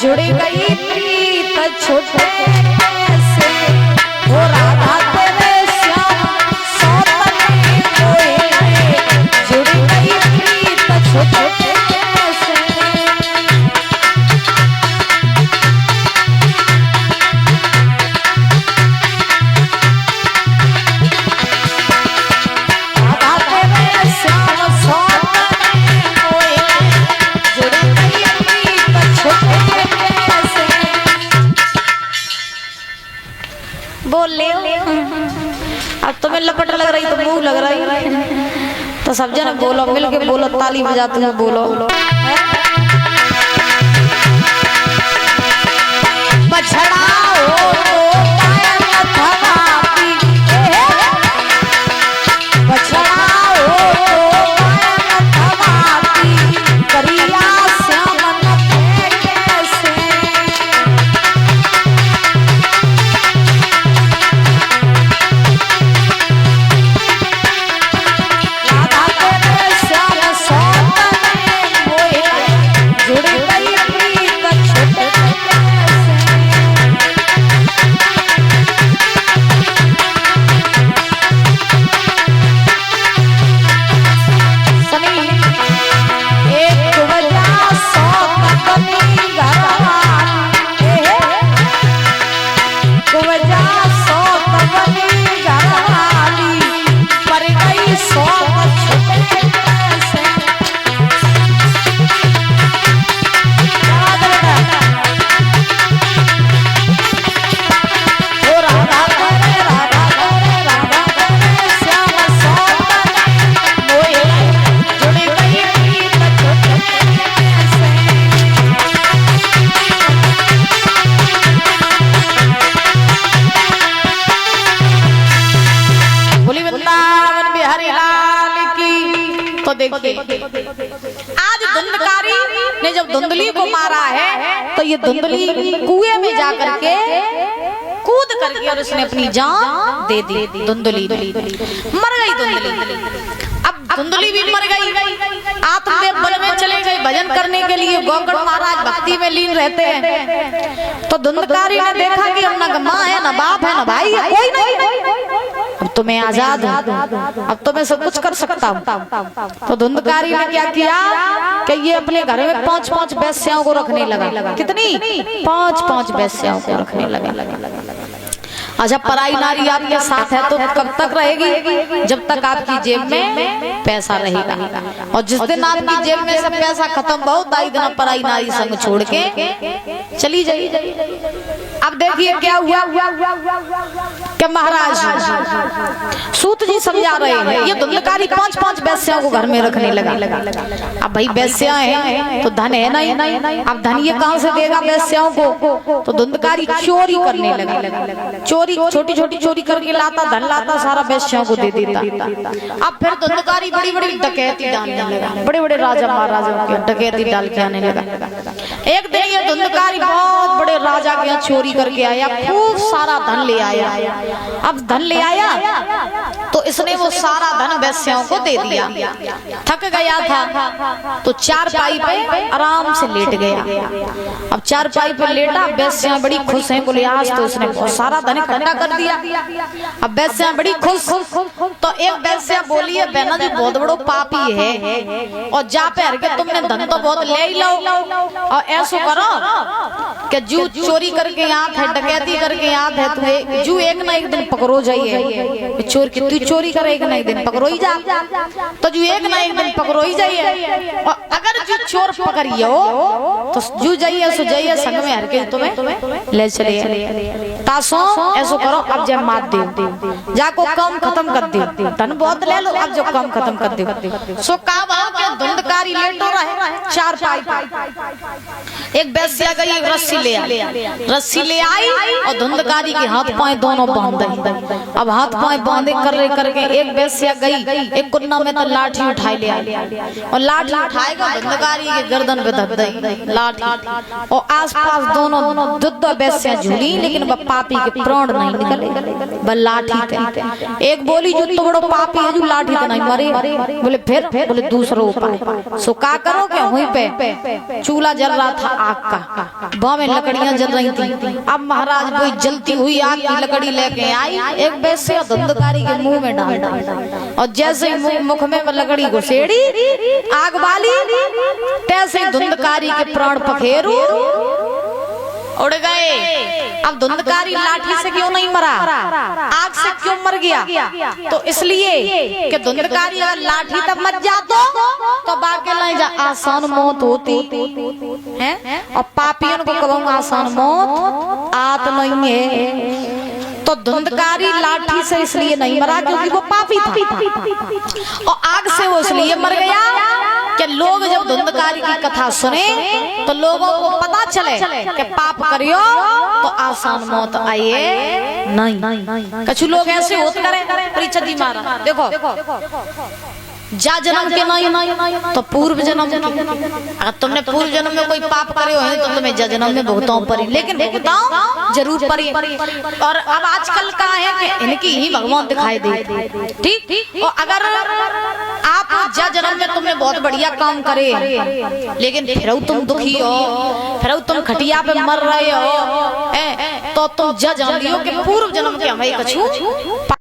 जुड़ गई प्रीत छोटे से, हो राधा तेरे श्याम सौतने कोई, जुड़ गई प्रीत छोटे से। बोल ले अब तुम्हें लपट लग रही तो मुंह लग रही तो सब जने बोलो, मिल के बोलो, ताली बजाते हुए बोलो। बछड़ा हो तो पायल थमाती, बछड़ा हो तो पायल थमाती, करिया श्याम कैसे। देखिए आज धुंधकारी ने जब धुंधली को मारा है तो ये धुंधली कुएं में जाकर के कूद करके और उसने अपनी जान दे दी। धुंधली मर गई। धुंधली अब धुंधली भी मर गई। आत्मदेव वन में चले गए भजन करने के लिए। गौगण महाराज भक्ति में लीन रहते हैं। तो धुंधकारी ने देखा कि अब न माँ है, न बाप है, न भाई है, कोई नहीं। अब तो मैं आजाद हूँ, अब तो मैं सब कुछ कर सकता हूँ। तो धुंधकारी ने क्या किया कि ये अपने घर में 5-5 वेश्याओं को रखने लगा। कितनी? 5-5 वेश्याओं को रखने लगा। अच्छा, पराई नारी आपके साथ है तो कब तक रहेगी? जब तक आपकी जेब में पैसा रहेगा। और जिस दिन आपकी जेब में से पैसा खत्म हो, दाई दिन पराई नारी संग छोड़ के चली जाइए। अब देखिए क्या हुआ कि महाराज सूत जी समझा रहे हैं, ये धुंधकारी 5-5 वेश्याओं को घर में रखने लगा। अब भाई वेश्या है तो धन है नहीं, अब धन ये कहां से देगा वेश्याओं को? तो धुंधकारी चोरी करने लगा। चोरी छोटी चोरी करके लाता, धन लाता, सारा वेश्याओं को दे देता। अब फिर धुंधकारी बड़ी डकैती डालने लगा। बड़े राजा महाराजाओं के डकैती डाल के आने लगा। एक दिन ये धुंधकारी बहुत बड़े राजा के यहाँ चोरी करके आया, खूब सारा धन ले आया। अब धन ले आया तो इसने वो सारा धन वेश्याओं को दे दिया। थक गया था तो चारपाई पे आराम से लेट गया। अब चारपाई पे लेटा, वेश्या बड़ी खुश हैं, बोले आज तो उसने बहुत सारा धन इकट्ठा कर दिया। अब वेश्या बड़ी खुश। तो एक वेश्या बोली है, बहना जी बहुत बड़ो पापी है और जा पे हर के तुमने धन तो बहुत ले ही लो, और ऐसा करो कि जू चोरी करके याद है, डकैती करके याद है, तुम्हें जू एक ना एक दिन पकड़ो जाइए। चोर की तू चोरी करे, एक ना एक दिन पकड़ो ही जा। तो जू एक ना एक दिन पकड़ो ही जाइए। और अगर जू चोर पकड़ियो तो जू जाइए, सो जाइए संग में हर के तुम्हें ले चले। तासो ऐसो करो, अब जब मात दे जाको काम खत्म कर दे, धन बहुत ले लो, अब जो काम खत्म कर दे। सो का धुंधकारी लेटो रहे चारपाई। एक वेश्या गई, एक रस्सी ले आई और धुंधकारी के हाथ पांव दोनों बांध दी। अब हाथ पांव बांधे करके एक वेश्या गई, एक कुन्ना में तो लाठी उठाई ले आई और लाठी उठाएगा धुंधकारी के गर्दन पे धक दी लाठी। और आसपास दोनों दुद्ध वेश्या झूली, लेकिन वह पापी के प्राण नहीं निकले, बस लाठी थे। एक बोली जो तो बड़ो पापी है, जो लाठी तो नहीं मरे। बोले फिर बोले दूसरा उपाय। सो का करो के वहीं पे चूल्हा जल रहा था, आग का, वहां में लकड़ियां जल रही थी। अब महाराज कोई जलती हुई आग की लकड़ी लेके आई, एक वैसे धुंधकारी के मुंह में डाल, और जैसे ही मुख में लकड़ी घुसेड़ी आग वाली, तैसे धुंधकारी के प्राण पखेरु उड़ गए। अब धुंधकारी लाठी से क्यों नहीं मरा, आग से क्यों मर गया? तो इसलिए कि धुंधकारी अगर लाठी तक मत जातो तो बाकी नहीं जा आसान मौत होती है, और पापियों को कहूँ आसान मौत आत नहीं है। तो धुंधकारी लाठी से इसलिए नहीं मरा क्योंकि वो पापी था, और आग से वो इसलिए मर गया कि लोग जब धुंधकारी की कथा सुने तो लोगों को पता चले कि पाप करियो तो आसान मौत आइए नहीं। कछु लोग ऐसे होते करे परीक्षा दी मारा, देखो जा जन्म के नहीं तो पूर्व जन्म के, अगर तुमने पूर्व जन्म में कोई पाप करे हो तो तुम्हें जा जन्म में भुगताओ परी, लेकिन भुगताओ जरूर परी। और अब आजकल का है कि इनकी ही भगवान दिखाई दे, ठीक। और अगर आप जा जन्म में तुमने बहुत बढ़िया काम करे, लेकिन फिर तुम दुखी हो, फिर तुम खटिया पे मर रहे हो, तो तुम जा जान लियो कि पूर्व जन्म के हमें कछु